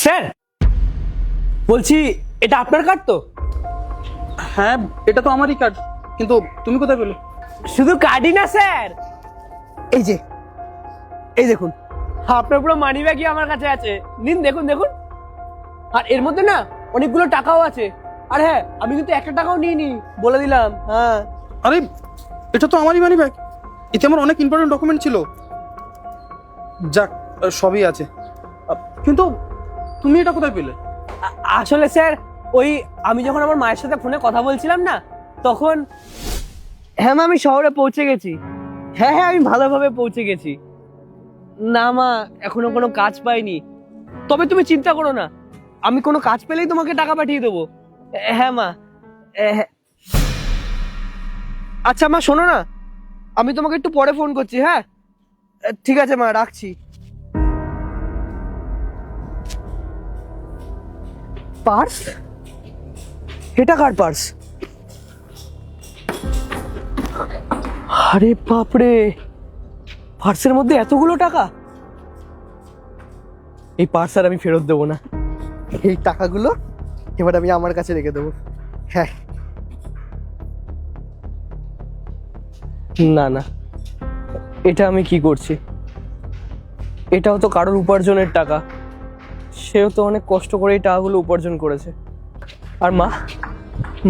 Sir বলছি, এটা আপনার কার্ড তো? হ্যাঁ, এটা তো আমারই কার্ড, কিন্তু তুমি কোথায় পেলে? শুধু কার্ডই না স্যার, এই যে এই দেখুন, আপনার পুরো মানি ব্যাগই আমার কাছে আছে। নিন, দেখুন দেখুন। আর এর মধ্যে না অনেকগুলো টাকাও আছে। আর হ্যাঁ, আমি কিন্তু একটা টাকাও নিইনি, বলে দিলাম। হ্যাঁ। আরে, এটা তো আমারই মানি ব্যাগ। এতে আমার অনেক ইম্পর্টেন্ট ডকুমেন্ট ছিল। যাক, সবই আছে, কিন্তু তুমি এটা কোথায় পেলে? আসলে স্যার, ওই আমি যখন আমার মায়ের সাথে ফোনে কথা বলছিলাম না, তখন হ্যাঁ মা, আমি শহরে পৌঁছে গেছি। হ্যাঁ হ্যাঁ, আমি ভালোভাবে পৌঁছে গেছি। না মা, এখনো কোনো কাজ পাইনি। তবে তুমি চিন্তা করো না, আমি কোনো কাজ পেলেই তোমাকে টাকা পাঠিয়ে দেবো। হ্যাঁ মা। হ্যাঁ। আচ্ছা মা, শোনো না, আমি তোমাকে একটু পরে ফোন করছি। হ্যাঁ ঠিক আছে মা, রাখছি। পার্স? এটা কার পার্স? আরে বাপরে, পার্সের মধ্যে এতগুলো টাকা! এই পার্স আর আমি ফেরত দেবো না। এই টাকাগুলো এবার আমি আমার কাছে রেখে দেবো। হ্যাঁ, না না, এটা আমি কি করছি? এটাও তো কারোর উপার্জনের টাকা। সেও তো অনেক কষ্ট করে এই টাকাগুলো উপার্জন করেছে। আর মা,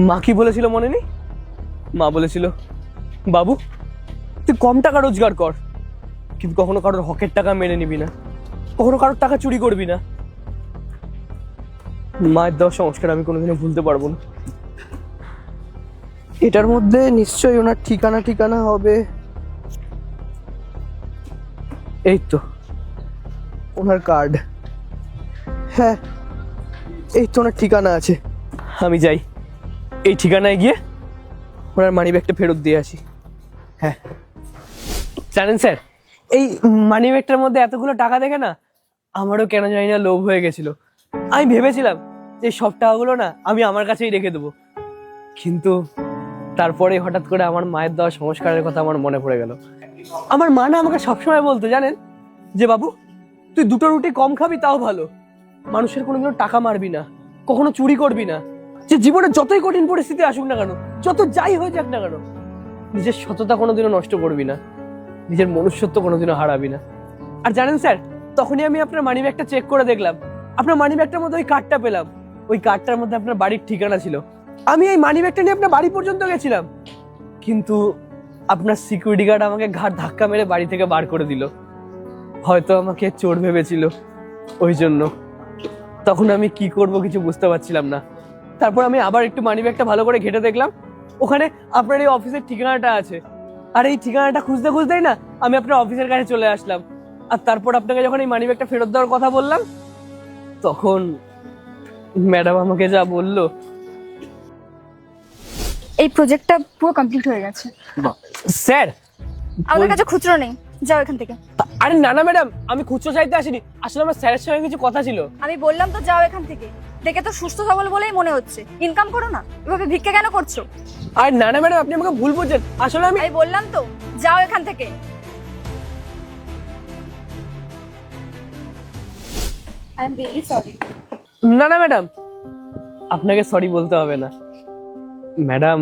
মা কি বলেছিল মনে নেই? মা বলেছিল, বাবু তুই কম টাকা রোজগার কর, কিন্তু কখনো কারোর হকের টাকা মেনে নিবি না, কখনো কারোর টাকা চুরি করবি না। মায়ের দেওয়া সংস্কার আমি কোনোদিনও ভুলতে পারবো না। এটার মধ্যে নিশ্চয়ই ওনার ঠিকানা হবে। এই তো ওনার কার্ড। হ্যাঁ, এই তো ওনার ঠিকানা আছে। আমি যাই, এই ঠিকানায় গিয়ে ওনার মানি ব্যাগটা ফেরত দিয়ে আসি। হ্যাঁ, জানেন স্যার, এই মানি ব্যাগটার মধ্যে এতগুলো টাকা দেখে না আমারও কেন জানি না লোভ হয়ে গেছিল। আমি ভেবেছিলাম যে সব টাকাগুলো না আমি আমার কাছেই রেখে দেবো, কিন্তু তারপরে হঠাৎ করে আমার মায়ের দেওয়া সংস্কারের কথা আমার মনে পড়ে গেল। আমার মা না আমাকে সবসময় বলতো, জানেন, যে বাবু তুই দুটো রুটি কম খাবি তাও ভালো, মানুষের কোনোদিনও টাকা মারবি না, কখনো চুরি করবি না, যে জীবনে যতই কঠিন পরিস্থিতি আসুক না কেন, যত যাই হয়ে যাক না কেন, নিজের সততা কোনোদিনও নষ্ট করবি না, নিজের মনুষ্যত্ব কোনোদিনও হারাবি না। আর জানেন স্যার, তখনই আমি আপনার মানি ব্যাগটা চেক করে দেখলাম, আপনার মানি ব্যাগটার মধ্যে ওই কার্ডটা পেলাম। ওই কার্ডটার মধ্যে আপনার বাড়ির ঠিকানা ছিল। আমি এই মানি ব্যাগটা নিয়ে আপনার বাড়ি পর্যন্ত গেছিলাম, কিন্তু আপনার সিকিউরিটি গার্ড আমাকে ঘাড় ধাক্কা মেরে বাড়ি থেকে বার করে দিল। হয়তো আমাকে চোর ভেবেছিল, ওই জন্য। তখন আমি কি করব কিছু বুঝতে পারছিলাম না। তারপর আমি আবার একটু মানি ব্যাগটা ভালো করে ঘেটে দেখলাম, ওখানে আপনার এই অফিসের ঠিকানাটা আছে। আর এই ঠিকানাটা খুঁজতে খুঁজতেই না আমি আপনার অফিসের কাছে চলে আসলাম। আর তারপর আপনাকে যখন এই মানি ব্যাগটা ফেরত দেওয়ার কথা বললাম, তখন ম্যাডাম আমাকে যা বললো। এই প্রজেক্টটা পুরো কমপ্লিট হয়ে গেছে। স্যার, আমাদের কাছে খুচরো নেই, যাও এখান থেকে। আরে না না ম্যাডাম, আমি খুচরো চাইতে আসিনি, আসলে আমার স্যারের সঙ্গে কিছু কথা ছিল। আমি বললাম তো যাও এখান থেকে। দেখে তো সুস্থ সবল বলেই মনে হচ্ছে, ইনকাম করো না, এভাবে ভিক্ষা কেন করছো? আর না না ম্যাডাম, আপনি আমাকে ভুল বুঝছেন। আসলে আমি বললাম তো যাও এখান থেকে। I am really sorry. না না ম্যাডাম, আপনাকে সরি বলতে হবে না। ম্যাডাম,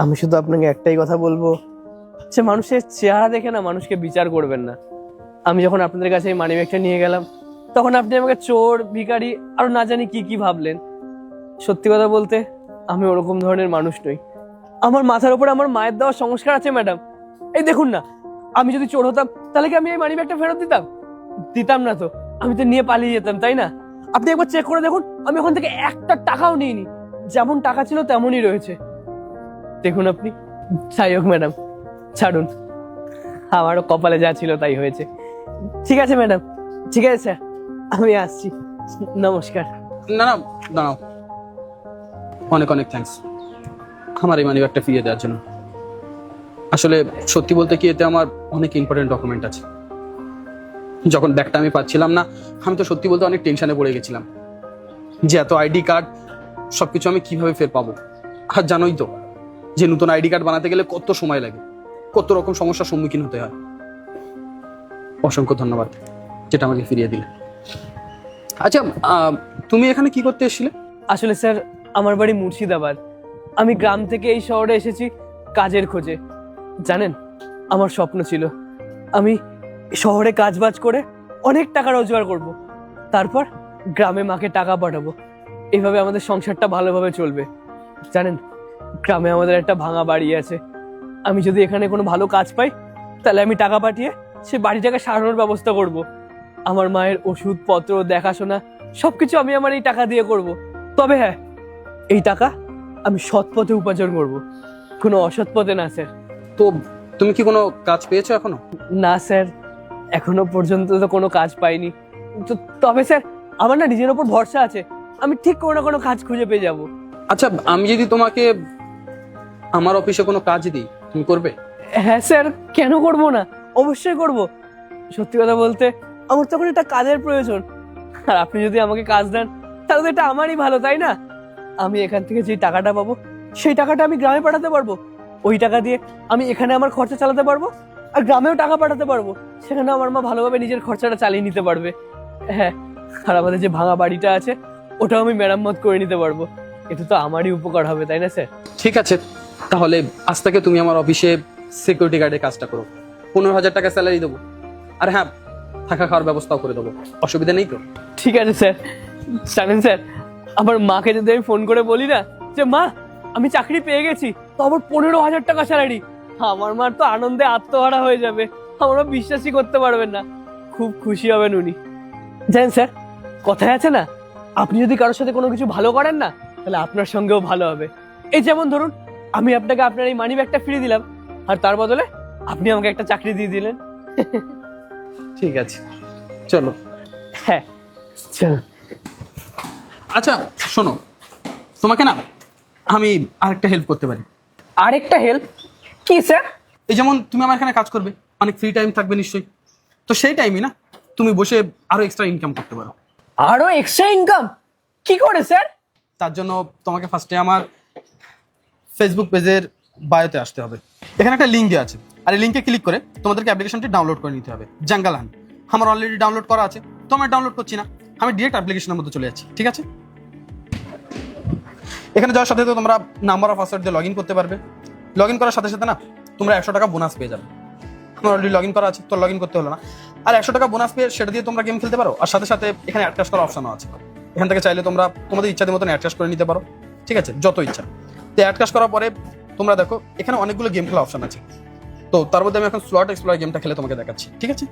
আমি শুধু আপনাকে একটাই কথা বলবো, যে মানুষের চেহারা দেখে না মানুষকে বিচার করবেন না। আমি যখন আপনাদের কাছে এই মানি ব্যাগটা নিয়ে গেলাম, তখন আপনি আমাকে চোর, ভিখারি আর না জানি কি কি ভাবলেন। সত্যি কথা বলতে আমি ওরকম ধরনের মানুষ নই। আমার মাথার উপরে আমার মায়ের দেওয়া সংস্কার আছে ম্যাডাম। এই দেখুন না, আমি যদি চোর হতাম তাহলে কি আমি এই মানি ব্যাগটা ফেরত দিতাম? দিতাম না তো, আমি তো নিয়ে পালিয়ে যেতাম, তাই না? আপনি একবার চেক করে দেখুন, আমি ওখান থেকে একটা টাকাও নিইনি, যেমন টাকা ছিল তেমনই রয়েছে। দেখুন আপনি। যাই হোক ম্যাডাম, ছাড়ুন, আমারও কপালে যা ছিল তাই হয়েছে। ঠিক আছে ম্যাডাম, ঠিক আছে স্যার, আমি আসছি। নমস্কার। না না, দাঁড়াও। অনেক অনেক থ্যাঙ্কস আমার এই মানি ব্যাগটা ফিরিয়ে দেওয়ার জন্য। আসলে সত্যি বলতে কি, এতে আমার অনেক ইম্পর্টেন্ট ডকুমেন্ট আছে। যখন ব্যাগটা আমি পাচ্ছিলাম না, আমি তো সত্যি বলতে অনেক টেনশনে পড়ে গেছিলাম, যে এত আইডি কার্ড সবকিছু আমি কিভাবে ফের পাবো। আর জানোই তো যে নতুন আইডি কার্ড বানাতে গেলে কত সময় লাগে, কত রকম সমস্যার সম্মুখীন হতে হয়। অসংখ্য ধন্যবাদ যেটা আমাকে ফিরিয়ে দিলে। আচ্ছা, তুমি এখানে কি করতে এসেছিলে? আসলে স্যার আমার বাড়ি মুর্শিদাবাদ, আমি গ্রাম থেকে এই শহরে এসেছি কাজের খোঁজে। জানেন, আমার স্বপ্ন ছিল আমি শহরে কাজবাজ করে অনেক টাকা রোজগার করব, তারপর গ্রামে মাকে টাকা পাঠাবো, এইভাবে আমাদের সংসারটা ভালোভাবে চলবে। জানেন, গ্রামে আমাদের একটা ভাঙা বাড়ি আছে, আমি যদি এখানে কোনো ভালো কাজ পাই তাহলে আমি টাকা পাঠিয়ে সে বাড়িটাকে সারানোর ব্যবস্থা করব। আমার মায়ের ওষুধপত্র দেখাশোনা সবকিছু আমি আমার এই টাকা দিয়ে করব। তবে হ্যাঁ, এই টাকা আমি সৎ পথে উপার্জন করব, কোনো অসৎ পথে না স্যার। তো তুমি কি কোনো কাজ পেয়েছো এখনো? না স্যার, এখনো পর্যন্ত তো কোনো কাজ পাইনি। তবে স্যার আমার না নিজের ওপর ভরসা আছে, আমি ঠিক কোনো না কোনো কাজ খুঁজে পেয়ে যাব। আচ্ছা, আমি যদি তোমাকে আমার অফিসে কোনো কাজ দিই, তুমি করবে? হ্যাঁ স্যার, কেন করব না, অবশ্যই করব। সত্যি কথা বলতে আমার তখন একটা কাজের প্রয়োজন, আর আপনি যদি আমাকে কাজ দেন তাহলে তো এটা আমারই ভালো, তাই না? আমি এখান থেকে যে টাকাটা পাবো সেই টাকাটা আমি গ্রামে পাঠাতে পারবো, ওই টাকা দিয়ে আমি এখানে আমার খরচা চালাতে পারবো, আর গ্রামেও টাকা পাঠাতে পারবো, সেখানে আমার মা ভালোভাবে নিজের খরচাটা চালিয়ে নিতে পারবে। হ্যাঁ, আর আমাদের যে ভাঙা বাড়িটা আছে ওটাও আমি মেরামত করে নিতে পারবো, এটা তো আমারই উপকার হবে, তাই না স্যার? ঠিক আছে, তাহলে আজ থেকে তুমি আমার অফিসে সিকিউরিটি গার্ডের কাজটা করো। 15,000 টাকা স্যালারি দেবো, আর হ্যাঁ, থাকা খাওয়ার ব্যবস্থাও করে দেবো, অসুবিধা নেই তো? ঠিক আছে স্যার। জানেন স্যার, আমার মাকে যদি আমি ফোন করে বলি না যে মা আমি চাকরি পেয়ে গেছি, তো আমার 15,000 টাকা স্যালারি, আমার মার তো আনন্দে আত্মহারা হয়ে যাবে, আমার মা বিশ্বাসই করতে পারবেন না, খুব খুশি হবেন উনি। জানেন স্যার, কথায় আছে না, আপনি যদি কারোর সাথে কোনো কিছু ভালো করেন না তাহলে আপনার সঙ্গেও ভালো হবে। এই যেমন ধরুন, আমি আপনাকে আপনার এই মানি ব্যাগটা ফিরিয়ে দিলাম, আর তার বদলে আপনি আমাকে একটা চাকরি দিয়ে দিলেন। ঠিক আছে, চলো। হ্যাঁ চলো। আচ্ছা শোনো, তোমাকে না আমি আরেকটা হেল্প করতে পারি। আরেকটা হেল্প? কি স্যার? এই যেমন তুমি আমার এখানে কাজ করবে, অনেক ফ্রি টাইম থাকবে নিশ্চয়ই, তো সেই টাইমে না তুমি বসে আরো এক্সট্রা ইনকাম করতে পারো। আরো এক্সট্রা ইনকাম? কি করে স্যার? তার জন্য তোমাকে ফার্স্টে আমার ফেসবুক পেজের বায়োতে আসতে হবে, এখানে একটা লিঙ্ক দেওয়া আছে, আর এই লিঙ্কে ক্লিক করে তোমাদেরকে অ্যাপ্লিকেশনটি ডাউনলোড করে নিতে হবে। জাঙ্গাল হান্ট আমার অলরেডি ডাউনলোড করা আছে, তো আমি ডাউনলোড করছি না, আমি ডিরেক্ট অ্যাপ্লিকেশনের মধ্যে চলে যাচ্ছি। ঠিক আছে, এখানে যাওয়ার সাথে সাথে তোমরা নাম্বার অফ পাসওয়ার্ড দিয়ে লগ ইন করতে পারবে। লগ ইন করার সাথে সাথে না তোমরা 100 টাকা বোনাস পেয়ে যাবে। আমার অলরেডি লগ ইন করা আছে, তো লগ ইন করতে হলো না, আর 100 টাকা বোনাস পেয়ে সেটা দিয়ে তোমরা গেম খেলতে পারো, আর সাথে সাথে এখানে অ্যাড ক্যাশ করার অপশনও আছে, এখান থেকে চাইলে তোমরা তোমাদের ইচ্ছাদের মতন অ্যাড ক্যাশ করে নিতে পারো। ঠিক আছে, যত ইচ্ছা। তো অ্যাড ক্যাশ করার পরে তোমরা দেখো এখানে অনেকগুলো গেম খেলা অপশন আছে, তো তার মধ্যে আমি এখন স্লট এক্সপ্লোর গেমটা খেলে তোমাকে দেখাচ্ছি। ঠিক আছে,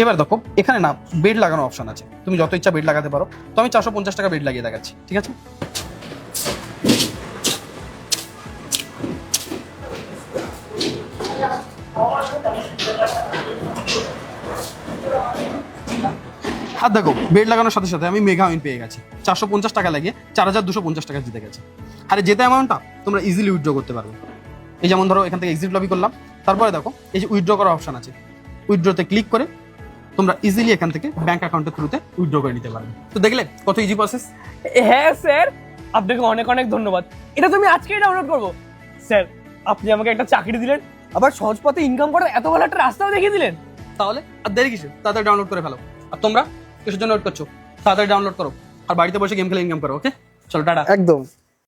এবার দেখো এখানে না বেড লাগানো অপশন আছে, তুমি যত ইচ্ছা বেড লাগাতে পারো, তো আমি 450 টাকা বেড লাগিয়ে দেখাচ্ছি। ঠিক আছে, আর দেখো বেড লাগানোর সাথে সাথে আমি মেগা উইন পেয়ে গেছি, 450 টাকা লাগিয়ে 4,250 টাকা জিতে গেছে। আর এই জেতা অ্যামাউন্টটা তোমরা ইজিলি উইথড্র করতে পারবে। এই যেমন ধরো এখান থেকে এক্সিট লবি করলাম, তারপরে দেখো এই যে উইথড্র করার অপশন আছে, উইথড্রতে ক্লিক করে তোমরা ইজিলি এখান থেকে ব্যাংক অ্যাকাউন্টের থ্রুতে উইথড্র করে নিতে পারবে। তো দেখলে কত ইজি প্রসেস। হ্যাঁ স্যার, আপনাকে অনেক অনেক ধন্যবাদ, এটা তো আমি আজকেই ডাউনলোড করবো। স্যার আপনি আমাকে একটা চাকরি দিলেন, আবার সহজ পথে ইনকাম করার এত ভালো একটা রাস্তাও দেখিয়ে দিলেন। তাহলে আর দেরি কিছু, তাড়াতাড়ি ডাউনলোড করে ফেলো। আর তোমরা কিসের জন্য ওয়েট করছো? তাড়াতাড়ি ডাউনলোড করো আর বাড়িতে বসে গেম খেলে ইনকাম করো। ওকে, চলো টাটা। একদম।